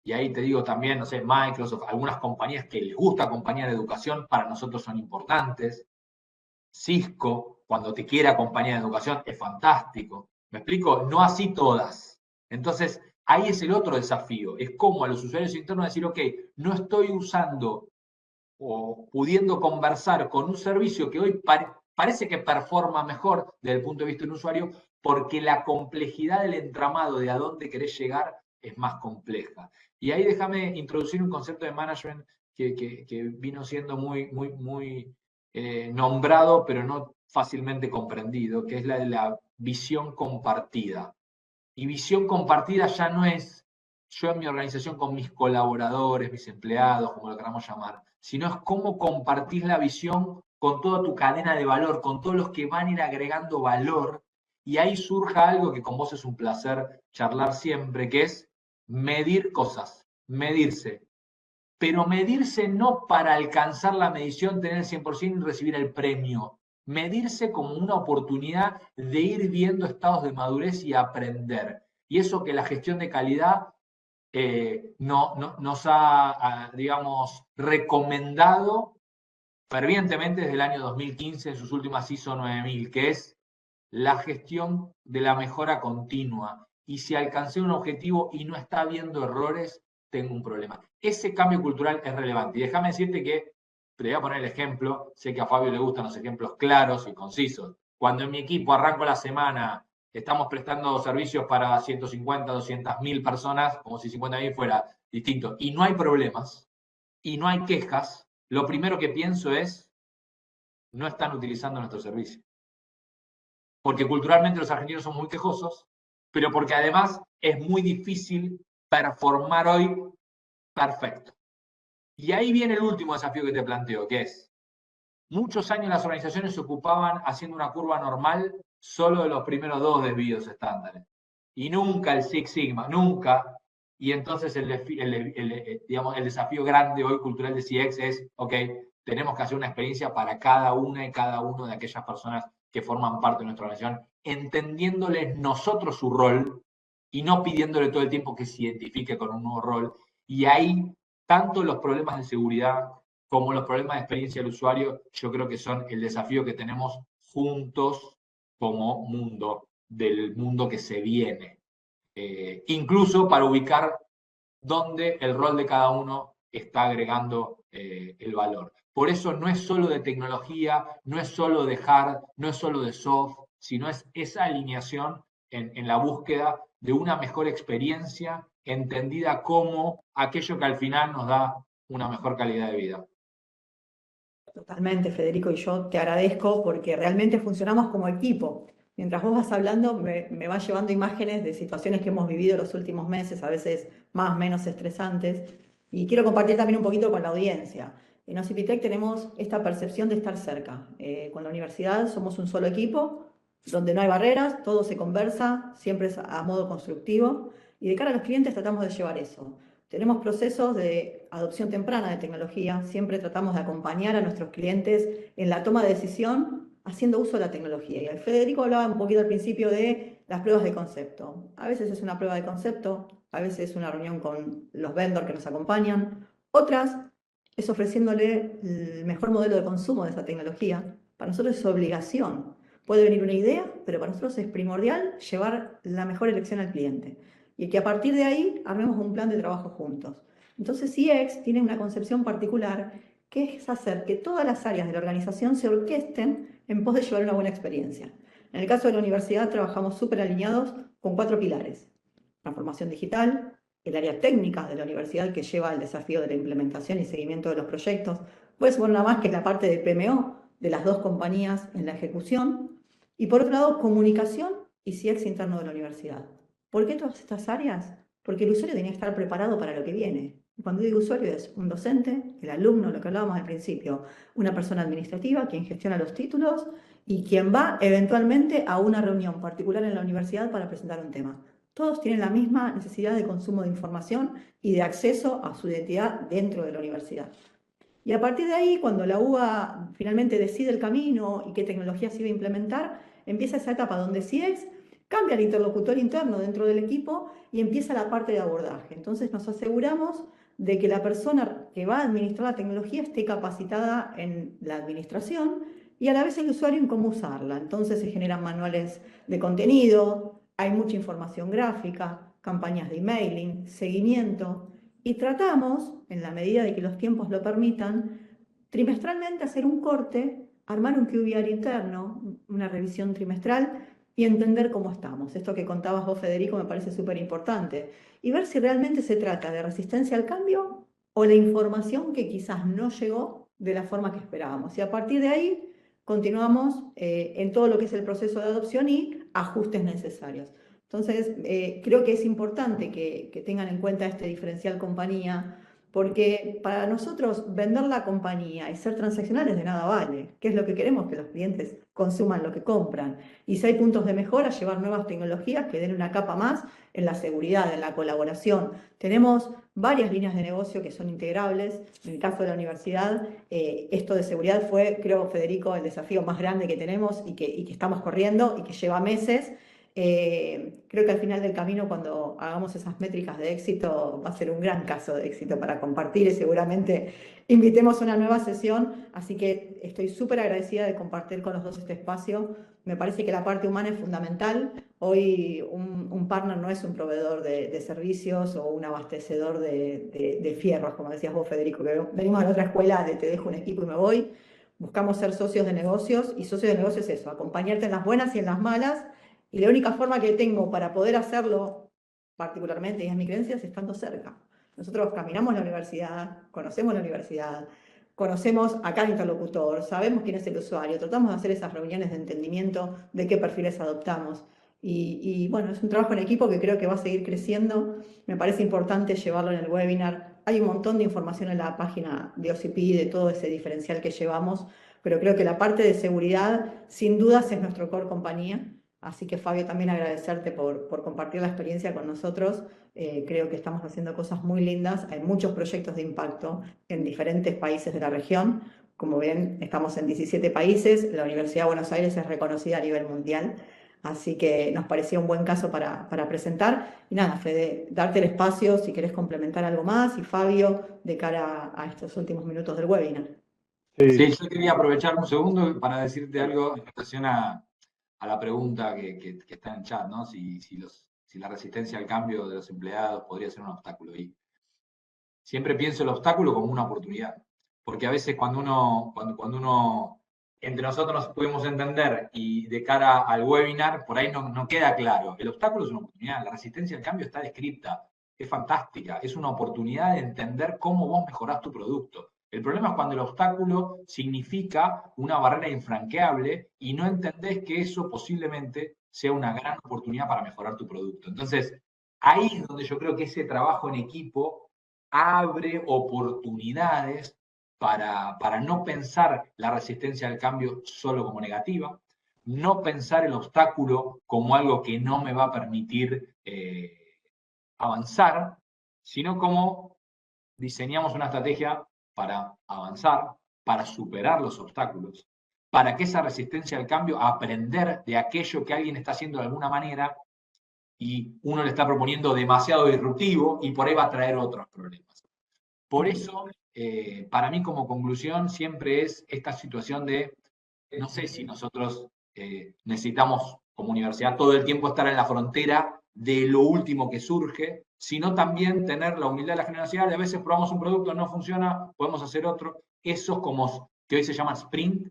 Y ahí te digo también, no sé, Microsoft, algunas compañías que les gusta acompañar educación, para nosotros son importantes. Cisco, cuando te quiere acompañar en educación, es fantástico. ¿Me explico? No así todas. Entonces, ahí es el otro desafío. Es como a los usuarios internos decir, ok, no estoy usando o pudiendo conversar con un servicio que hoy parece que performa mejor desde el punto de vista de un usuario, porque la complejidad del entramado de a dónde querés llegar es más compleja. Y ahí déjame introducir un concepto de management que vino siendo muy nombrado, pero no fácilmente comprendido, que es la de la visión compartida. Y visión compartida ya no es yo en mi organización con mis colaboradores, mis empleados, como lo queramos llamar, sino es cómo compartís la visión con toda tu cadena de valor, con todos los que van a ir agregando valor, y ahí surja algo que con vos es un placer charlar siempre, que es medir cosas, medirse. Pero medirse no para alcanzar la medición, tener el 100% y recibir el premio. Medirse como una oportunidad de ir viendo estados de madurez y aprender. Y eso que la gestión de calidad nos ha, digamos, recomendado fervientemente desde el año 2015 en sus últimas ISO 9000, que es la gestión de la mejora continua. Y si alcancé un objetivo y no está habiendo errores, tengo un problema. Ese cambio cultural es relevante. Y déjame decirte que, te voy a poner el ejemplo, sé que a Fabio le gustan los ejemplos claros y concisos. Cuando en mi equipo arranco la semana, estamos prestando servicios para 150, 200.000 personas, como si 50.000 fuera distinto, y no hay problemas, y no hay quejas, lo primero que pienso es, no están utilizando nuestro servicio. Porque culturalmente los argentinos son muy quejosos, pero porque además es muy difícil performar hoy perfecto. Y ahí viene el último desafío que te planteo, que es, muchos años las organizaciones se ocupaban haciendo una curva normal solo de los primeros 2 desvíos estándares. Y nunca el Six Sigma, nunca. Y entonces digamos, el desafío grande hoy cultural de CX es, ok, tenemos que hacer una experiencia para cada una y cada uno de aquellas personas que forman parte de nuestra organización, entendiéndoles nosotros su rol y no pidiéndole todo el tiempo que se identifique con un nuevo rol. Y ahí, tanto los problemas de seguridad como los problemas de experiencia del usuario, yo creo que son el desafío que tenemos juntos como mundo, del mundo que se viene. Incluso para ubicar dónde el rol de cada uno está agregando el valor. Por eso no es solo de tecnología, no es solo de hard, no es solo de soft, sino es esa alineación en la búsqueda de una mejor experiencia entendida como aquello que al final nos da una mejor calidad de vida. Totalmente, Federico, y yo te agradezco porque realmente funcionamos como equipo. Mientras vos vas hablando, me vas llevando imágenes de situaciones que hemos vivido los últimos meses, a veces más o menos estresantes, y quiero compartir también un poquito con la audiencia. En Ocipitec tenemos esta percepción de estar cerca. Con la universidad somos un solo equipo, donde no hay barreras, todo se conversa, siempre es a modo constructivo, y de cara a los clientes tratamos de llevar eso. Tenemos procesos de adopción temprana de tecnología, siempre tratamos de acompañar a nuestros clientes en la toma de decisión haciendo uso de la tecnología. Y el Federico hablaba un poquito al principio de las pruebas de concepto. A veces es una prueba de concepto, a veces es una reunión con los vendors que nos acompañan, otras es ofreciéndole el mejor modelo de consumo de esa tecnología. Para nosotros es obligación. Puede venir una idea, pero para nosotros es primordial llevar la mejor elección al cliente. Y que a partir de ahí armemos un plan de trabajo juntos. Entonces CX tiene una concepción particular que es hacer que todas las áreas de la organización se orquesten en pos de llevar una buena experiencia. En el caso de la universidad trabajamos súper alineados con 4 pilares: transformación digital, el área técnica de la universidad que lleva el desafío de la implementación y seguimiento de los proyectos. Puede ser una más que es la parte de PMO de las dos compañías en la ejecución. Y por otro lado, comunicación y CX interno de la universidad. ¿Por qué todas estas áreas? Porque el usuario tiene que estar preparado para lo que viene. Cuando digo usuario es un docente, el alumno, lo que hablábamos al principio, una persona administrativa, quien gestiona los títulos y quien va eventualmente a una reunión particular en la universidad para presentar un tema. Todos tienen la misma necesidad de consumo de información y de acceso a su identidad dentro de la universidad. Y a partir de ahí, cuando la UBA finalmente decide el camino y qué tecnología se iba a implementar, empieza esa etapa donde CX cambia el interlocutor interno dentro del equipo y empieza la parte de abordaje. Entonces nos aseguramos de que la persona que va a administrar la tecnología esté capacitada en la administración y a la vez el usuario en cómo usarla. Entonces se generan manuales de contenido, hay mucha información gráfica, campañas de emailing, seguimiento, y tratamos, en la medida de que los tiempos lo permitan, trimestralmente hacer un corte, armar un QBR interno, una revisión trimestral y entender cómo estamos. Esto que contabas vos, Federico, me parece súper importante. Y ver si realmente se trata de resistencia al cambio o la información que quizás no llegó de la forma que esperábamos. Y a partir de ahí continuamos en todo lo que es el proceso de adopción y ajustes necesarios. Entonces, creo que es importante que tengan en cuenta este diferencial compañía, porque para nosotros vender la compañía y ser transaccionales de nada vale. ¿Qué es lo que queremos? Que los clientes consuman lo que compran. Y si hay puntos de mejora, llevar nuevas tecnologías que den una capa más en la seguridad, en la colaboración. Tenemos varias líneas de negocio que son integrables. En el caso de la universidad, esto de seguridad fue, creo, Federico, el desafío más grande que tenemos y que estamos corriendo y que lleva meses. Creo que al final del camino, cuando hagamos esas métricas de éxito, va a ser un gran caso de éxito para compartir y seguramente invitemos a una nueva sesión. Así que estoy súper agradecida de compartir con los dos este espacio. Me parece que la parte humana es fundamental. Hoy un partner no es un proveedor de servicios o un abastecedor de fierros, como decías vos, Federico, que venimos a la otra escuela de te dejo un equipo y me voy. Buscamos ser socios de negocios y socios de negocios es eso, acompañarte en las buenas y en las malas. Y la única forma que tengo para poder hacerlo, particularmente, y es mi creencia, es estando cerca. Nosotros caminamos la universidad, conocemos a cada interlocutor, sabemos quién es el usuario, tratamos de hacer esas reuniones de entendimiento de qué perfiles adoptamos. Y bueno, es un trabajo en equipo que creo que va a seguir creciendo. Me parece importante llevarlo en el webinar. Hay un montón de información en la página de OCP de todo ese diferencial que llevamos, pero creo que la parte de seguridad, sin dudas, es nuestro core compañía. Así que, Fabio, también agradecerte por compartir la experiencia con nosotros. Creo que estamos haciendo cosas muy lindas. Hay muchos proyectos de impacto en diferentes países de la región. Como ven, estamos en 17 países. La Universidad de Buenos Aires es reconocida a nivel mundial. Así que nos parecía un buen caso para presentar. Y nada, Fede, darte el espacio si querés complementar algo más. Y Fabio, de cara a estos últimos minutos del webinar. Sí, yo quería aprovechar un segundo para decirte algo en relación a la pregunta que está en el chat, ¿no? Si la resistencia al cambio de los empleados podría ser un obstáculo. Y siempre pienso el obstáculo como una oportunidad, porque a veces cuando uno entre nosotros nos pudimos entender y de cara al webinar, por ahí no queda claro. El obstáculo es una oportunidad, la resistencia al cambio está descrita, es fantástica, es una oportunidad de entender cómo vos mejorás tu producto. El problema es cuando el obstáculo significa una barrera infranqueable y no entendés que eso posiblemente sea una gran oportunidad para mejorar tu producto. Entonces, ahí es donde yo creo que ese trabajo en equipo abre oportunidades para no pensar la resistencia al cambio solo como negativa, no pensar el obstáculo como algo que no me va a permitir avanzar, sino como diseñamos una estrategia para avanzar, para superar los obstáculos, para que esa resistencia al cambio, aprender de aquello que alguien está haciendo de alguna manera y uno le está proponiendo demasiado disruptivo y por ahí va a traer otros problemas. Por eso, para mí como conclusión siempre es esta situación de, no sé si nosotros necesitamos como universidad todo el tiempo estar en la frontera de lo último que surge, sino también tener la humildad y la generosidad de a veces probamos un producto, no funciona, podemos hacer otro. Esos como que hoy se llaman sprint,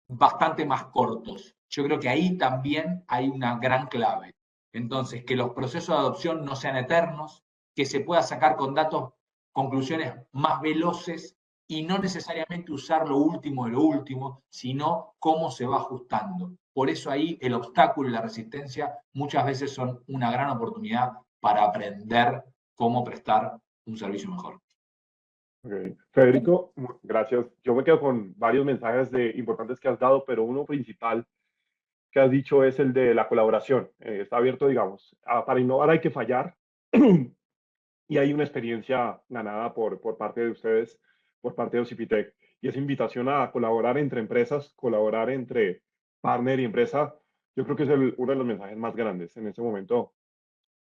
bastante más cortos. Yo creo que ahí también hay una gran clave. Entonces, que los procesos de adopción no sean eternos, que se pueda sacar con datos conclusiones más veloces y no necesariamente usar lo último de lo último, sino cómo se va ajustando. Por eso ahí el obstáculo y la resistencia muchas veces son una gran oportunidad para aprender cómo prestar un servicio mejor. Okay. Federico, gracias. Yo me quedo con varios mensajes importantes que has dado, pero uno principal que has dicho es el de la colaboración. Está abierto, digamos, para innovar hay que fallar y hay una experiencia ganada por parte de ustedes, por parte de Ocipitec, y esa invitación a colaborar entre empresas, colaborar entre partner y empresa, yo creo que es uno de los mensajes más grandes en este momento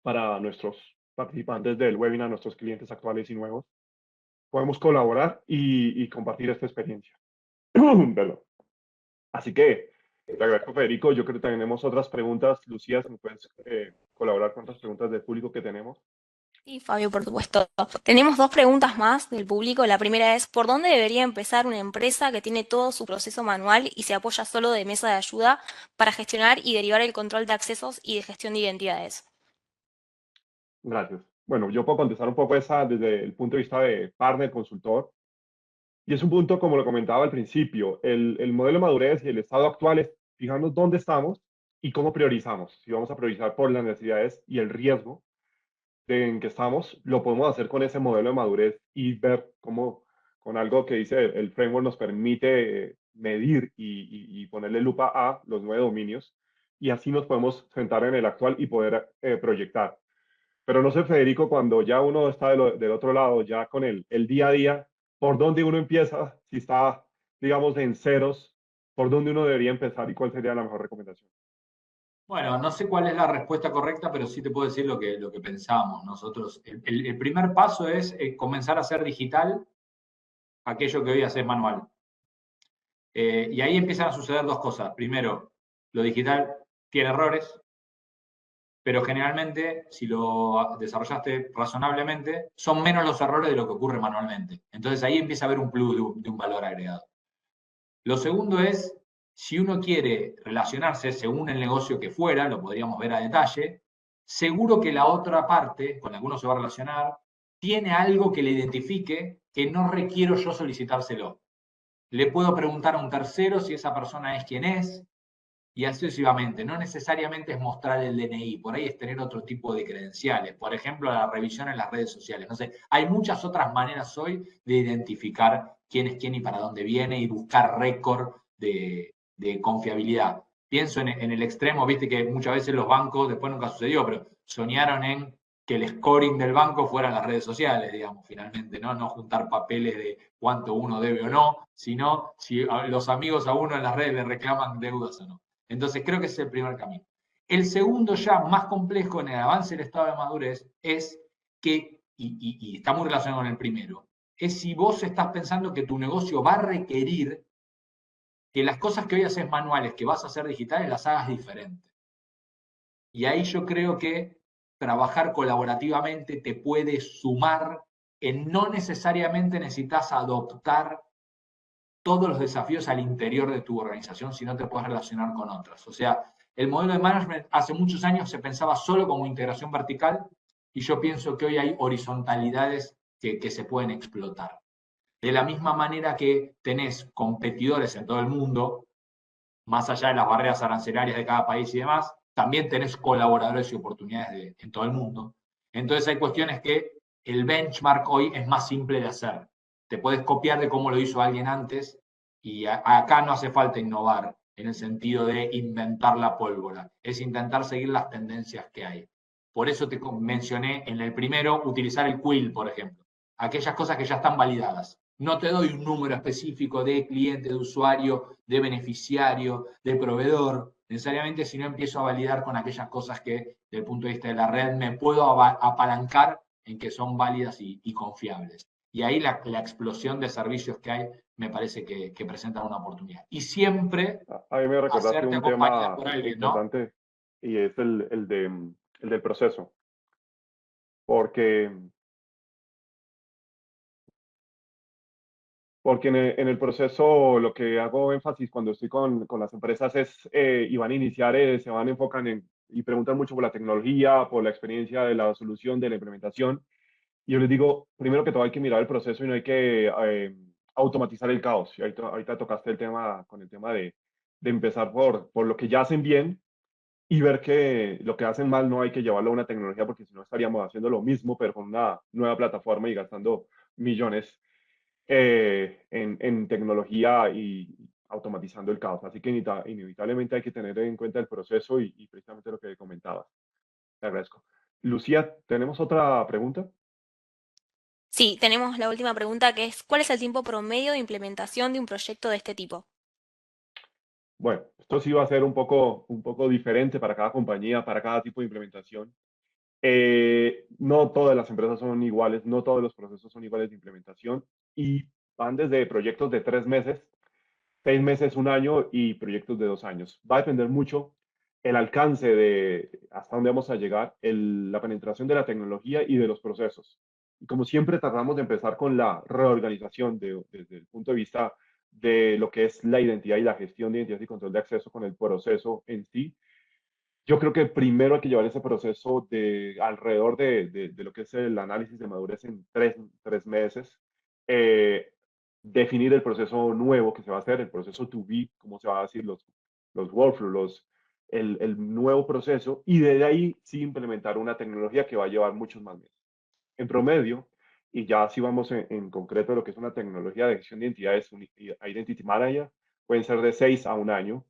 para nuestros participantes del webinar, nuestros clientes actuales y nuevos. Podemos colaborar y compartir esta experiencia. Perdón. Así que te agradezco, Federico. Yo creo que tenemos otras preguntas. Lucía, ¿me puedes colaborar con otras preguntas del público que tenemos? Sí, Fabio, por supuesto. Tenemos dos preguntas más del público. La primera es, ¿por dónde debería empezar una empresa que tiene todo su proceso manual y se apoya solo de mesa de ayuda para gestionar y derivar el control de accesos y de gestión de identidades? Gracias. Bueno, yo puedo contestar un poco esa desde el punto de vista de partner, consultor. Y es un punto, como lo comentaba al principio, el modelo de madurez y el estado actual es fijarnos dónde estamos y cómo priorizamos. Si vamos a priorizar por las necesidades y el riesgo en que estamos, lo podemos hacer con ese modelo de madurez y ver cómo, con algo que dice el framework, nos permite medir y ponerle lupa a los 9 dominios. Y así nos podemos sentar en el actual y poder proyectar. Pero no sé, Federico, cuando ya uno está del otro lado, ya con el día a día, ¿por dónde uno empieza? Si está, digamos, en ceros, ¿por dónde uno debería empezar y cuál sería la mejor recomendación? Bueno, no sé cuál es la respuesta correcta, pero sí te puedo decir lo que pensamos nosotros. El primer paso es comenzar a hacer digital aquello que hoy haces manual. Y ahí empiezan a suceder dos cosas. Primero, lo digital tiene errores, pero generalmente, si lo desarrollaste razonablemente, son menos los errores de lo que ocurre manualmente. Entonces ahí empieza a haber un plus de un valor agregado. Lo segundo es, si uno quiere relacionarse según el negocio que fuera, lo podríamos ver a detalle, seguro que la otra parte con la que uno se va a relacionar tiene algo que le identifique que no requiero yo solicitárselo. Le puedo preguntar a un tercero si esa persona es quien es, y así sucesivamente. No necesariamente es mostrar el DNI, por ahí es tener otro tipo de credenciales. Por ejemplo, la revisión en las redes sociales. No sé, hay muchas otras maneras hoy de identificar quién es quién y para dónde viene y buscar récord de confiabilidad. Pienso en el extremo, viste que muchas veces los bancos, después nunca sucedió, pero soñaron en que el scoring del banco fuera las redes sociales, digamos, finalmente, ¿no? No juntar papeles de cuánto uno debe o no, sino si los amigos a uno en las redes le reclaman deudas o no. Entonces creo que ese es el primer camino. El segundo, ya más complejo en el avance del estado de madurez, es que, y está muy relacionado con el primero, es si vos estás pensando que tu negocio va a requerir que las cosas que hoy haces manuales, que vas a hacer digitales, las hagas diferentes. Y ahí yo creo que trabajar colaborativamente te puede sumar en no necesariamente necesitas adoptar todos los desafíos al interior de tu organización si no te puedes relacionar con otras. O sea, el modelo de management hace muchos años se pensaba solo como integración vertical y yo pienso que hoy hay horizontalidades que se pueden explotar. De la misma manera que tenés competidores en todo el mundo, más allá de las barreras arancelarias de cada país y demás, también tenés colaboradores y oportunidades en todo el mundo. Entonces hay cuestiones que el benchmark hoy es más simple de hacer. Te puedes copiar de cómo lo hizo alguien antes y acá no hace falta innovar en el sentido de inventar la pólvora, es intentar seguir las tendencias que hay. Por eso te mencioné en el primero utilizar el quill, por ejemplo, aquellas cosas que ya están validadas. No te doy un número específico de cliente, de usuario, de beneficiario, de proveedor, necesariamente, si no empiezo a validar con aquellas cosas que, desde el punto de vista de la red, me puedo apalancar en que son válidas y confiables. Y ahí la explosión de servicios que hay me parece que presentan una oportunidad. Y siempre A mí me recordaste hacerte un acompañar tema por alguien, ¿no? importante y es el del proceso. Porque en el proceso lo que hago énfasis cuando estoy con las empresas es, y van a iniciar, se van a enfocar y preguntan mucho por la tecnología, por la experiencia de la solución, de la implementación, Y yo les digo, primero que todo hay que mirar el proceso y no hay que automatizar el caos. Y ahorita tocaste el tema con el tema de empezar por lo que ya hacen bien y ver que lo que hacen mal no hay que llevarlo a una tecnología porque si no estaríamos haciendo lo mismo, pero con una nueva plataforma y gastando millones en tecnología y automatizando el caos. Así que inevitablemente hay que tener en cuenta el proceso y precisamente lo que comentabas. Te agradezco. Lucía, ¿tenemos otra pregunta? Sí, tenemos la última pregunta que es, ¿cuál es el tiempo promedio de implementación de un proyecto de este tipo? Bueno, esto sí va a ser un poco diferente para cada compañía, para cada tipo de implementación. No todas las empresas son iguales, no todos los procesos son iguales de implementación y van desde proyectos de 3 meses, 6 meses, un año y proyectos de 2 años. Va a depender mucho el alcance de hasta dónde vamos a llegar, la penetración de la tecnología y de los procesos. Y como siempre tratamos de empezar con la reorganización desde el punto de vista de lo que es la identidad y la gestión de identidad y control de acceso con el proceso en sí. Yo creo que primero hay que llevar ese proceso de alrededor de lo que es el análisis de madurez en 3 meses, eh, definir el proceso nuevo que se va a hacer, el proceso to be, cómo se va a decir, los workflows, el nuevo proceso, y de ahí sí implementar una tecnología que va a llevar muchos más meses. En promedio, y ya si vamos en concreto a lo que es una tecnología de gestión de identidades, un Identity Manager, pueden ser de 6 a un año.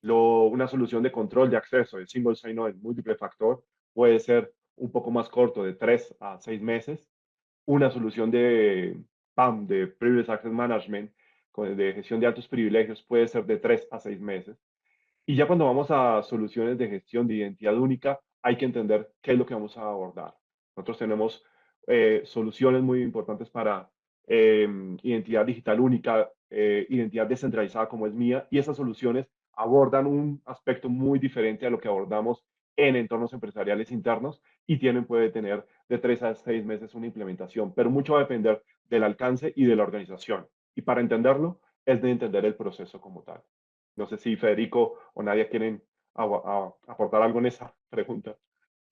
Una solución de control de acceso, el single sign-on, el múltiple factor, puede ser un poco más corto, de 3 a 6 meses. Una solución de PAM, de Privileged Access Management, de gestión de altos privilegios, puede ser de 3 a 6 meses. Y ya cuando vamos a soluciones de gestión de identidad única, hay que entender qué es lo que vamos a abordar. Nosotros tenemos soluciones muy importantes para identidad digital única, identidad descentralizada como es mía, y esas soluciones abordan un aspecto muy diferente a lo que abordamos en entornos empresariales internos y puede tener de 3 a 6 meses una implementación, pero mucho va a depender del alcance y de la organización. Y para entenderlo, es de entender el proceso como tal. No sé si Federico o Nadia quieren aportar algo en esa pregunta.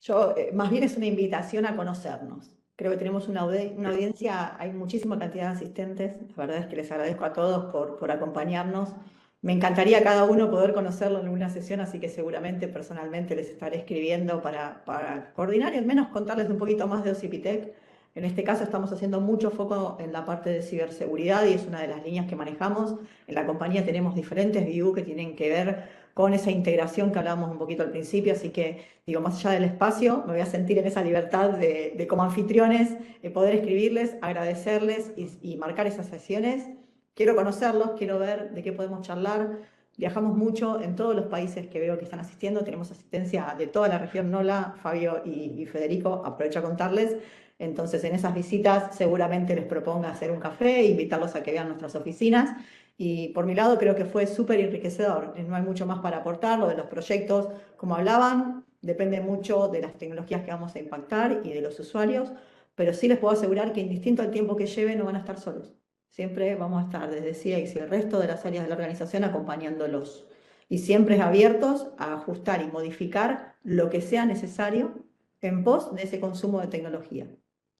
Yo, más bien es una invitación a conocernos. Creo que tenemos una audiencia, hay muchísima cantidad de asistentes. La verdad es que les agradezco a todos por acompañarnos. Me encantaría a cada uno poder conocerlo en alguna sesión, así que seguramente personalmente les estaré escribiendo para coordinar y al menos contarles un poquito más de Ocipitec. En este caso estamos haciendo mucho foco en la parte de ciberseguridad y es una de las líneas que manejamos. En la compañía tenemos diferentes views que tienen que ver con esa integración que hablábamos un poquito al principio, así que digo, más allá del espacio, me voy a sentir en esa libertad de como anfitriones, poder escribirles, agradecerles y marcar esas sesiones. Quiero conocerlos, quiero ver de qué podemos charlar. Viajamos mucho en todos los países que veo que están asistiendo, tenemos asistencia de toda la región NOLA, Fabio y Federico, aprovecho a contarles. Entonces, en esas visitas seguramente les proponga hacer un café, invitarlos a que vean nuestras oficinas. Y por mi lado creo que fue súper enriquecedor. No hay mucho más para aportar. Lo de los proyectos, como hablaban, depende mucho de las tecnologías que vamos a impactar y de los usuarios, pero sí les puedo asegurar que indistinto al tiempo que lleven no van a estar solos. Siempre vamos a estar desde CX y el resto de las áreas de la organización acompañándolos. Y siempre abiertos a ajustar y modificar lo que sea necesario en pos de ese consumo de tecnología.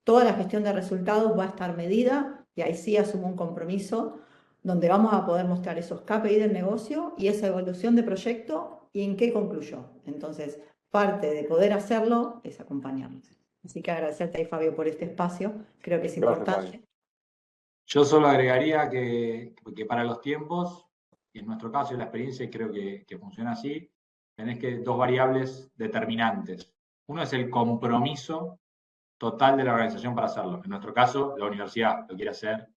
Toda la gestión de resultados va a estar medida y ahí sí asumo un compromiso donde vamos a poder mostrar esos KPI del negocio y esa evolución de proyecto y en qué concluyó. Entonces, parte de poder hacerlo es acompañarnos. Así que agradecerte ahí, Fabio, por este espacio. Creo que es Gracias, importante. Nadia. Yo solo agregaría que para los tiempos, y en nuestro caso y la experiencia, y creo que funciona así, tenés que dos variables determinantes. Uno es el compromiso total de la organización para hacerlo. En nuestro caso, la universidad lo quiere hacer,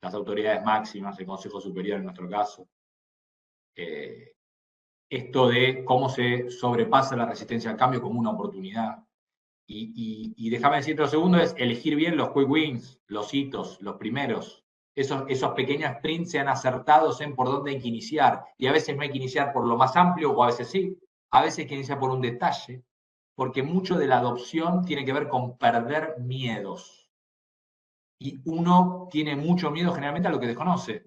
las autoridades máximas, el Consejo Superior en nuestro caso. Esto de cómo se sobrepasa la resistencia al cambio como una oportunidad. Y déjame decirte, lo segundo es elegir bien los quick wins, los hitos, los primeros. Esos pequeños sprints sean acertados en por dónde hay que iniciar. Y a veces no hay que iniciar por lo más amplio, o a veces sí. A veces hay que iniciar por un detalle, porque mucho de la adopción tiene que ver con perder miedos. Y uno tiene mucho miedo generalmente a lo que desconoce.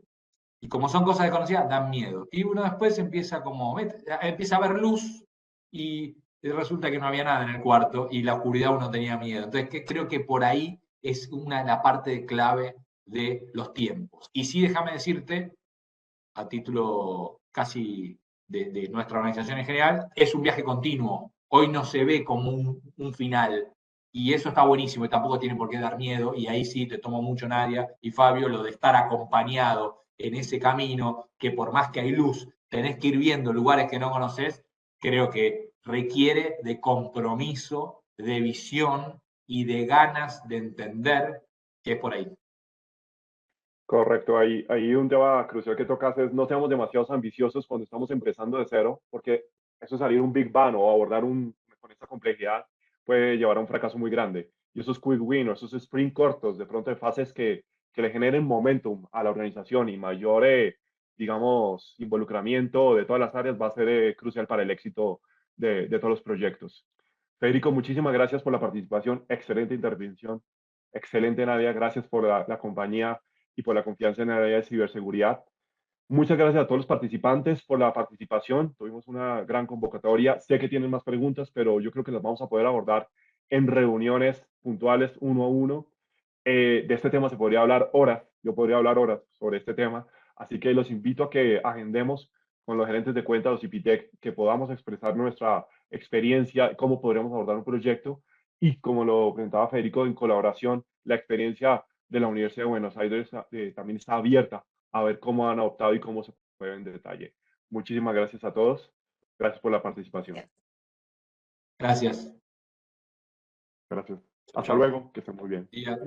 Y como son cosas desconocidas, dan miedo. Y uno después empieza a ver luz y resulta que no había nada en el cuarto y la oscuridad uno tenía miedo. Entonces creo que por ahí es la parte clave de los tiempos. Y sí, déjame decirte, a título casi de nuestra organización en general, es un viaje continuo. Hoy no se ve como un final. Y eso está buenísimo y tampoco tiene por qué dar miedo. Y ahí sí te tomo mucho, Nadia y Fabio, lo de estar acompañado en ese camino, que por más que hay luz, tenés que ir viendo lugares que no conoces, creo que requiere de compromiso, de visión y de ganas de entender que es por ahí. Correcto, ahí un tema crucial que tocas es no seamos demasiados ambiciosos cuando estamos empezando de cero, porque eso salir un Big Bang o abordar con esta complejidad puede llevar a un fracaso muy grande. Y esos quick win o esos sprint cortos, de pronto de fases que le generen momentum a la organización y mayor, digamos, involucramiento de todas las áreas va a ser crucial para el éxito de todos los proyectos. Federico, muchísimas gracias por la participación, excelente intervención, excelente Nadia, gracias por la compañía y por la confianza en el área de ciberseguridad. Muchas gracias a todos los participantes por la participación. Tuvimos una gran convocatoria. Sé que tienen más preguntas, pero yo creo que las vamos a poder abordar en reuniones puntuales, uno a uno. De este tema se podría hablar horas. Yo podría hablar horas sobre este tema. Así que los invito a que agendemos con los gerentes de cuenta, los IPTEC, que podamos expresar nuestra experiencia, cómo podríamos abordar un proyecto y, como lo presentaba Federico, en colaboración, la experiencia de la Universidad de Buenos Aires también está abierta a ver cómo han adoptado y cómo se puede en detalle. Muchísimas gracias a todos. Gracias por la participación. Gracias. Gracias. Chau, Hasta chau. luego. Que estén muy bien. Día.